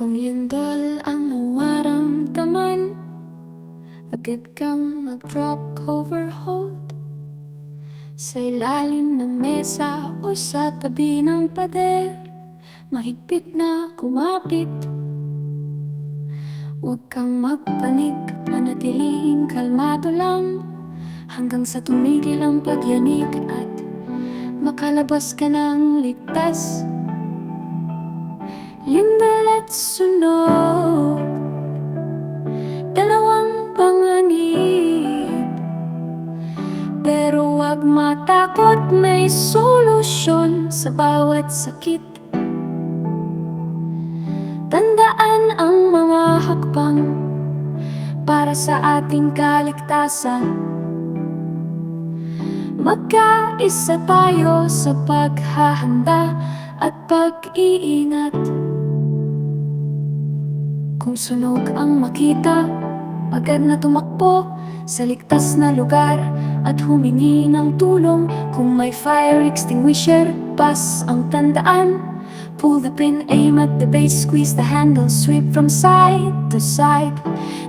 Kung lindol ang nawaramdaman, agad kang mag-drop overhold sa ilalim ng mesa o sa tabi ng pader. Mahigpit na kumapit, huwag kang magpanik, manatiling kalmado lang hanggang sa tumigil ang pagyanig at makalabas ka ng ligtas. Lindol at sunog, dalawang panganib, pero huwag matakot, may solusyon sa bawat sakit. Tandaan ang mga hakbang para sa ating kaligtasan. Magkaisa tayo sa paghahanda at pag-iingat. Kung sunog ang makita, agad na tumakbo sa ligtas na lugar at humingi ng tulong. Kung may fire extinguisher, pas ang tandaan. Pull the pin, aim at the base, squeeze the handle, sweep from side to side.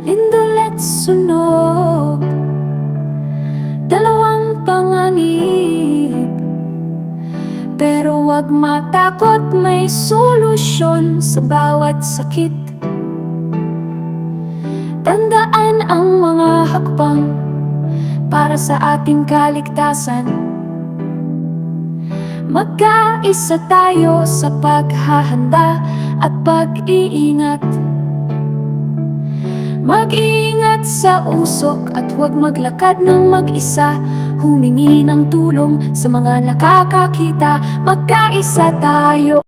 Lindol at sunog, dalawang panganib, pero huwag matakot, may solusyon sa bawat sakit. Tandaan ang mga hakbang para sa ating kaligtasan. Magkaisa tayo sa paghahanda at pag-iingat. Mag-iingat sa usok at huwag maglakad ng mag-isa. Humingi ng tulong sa mga nakakakita. Magkaisa tayo.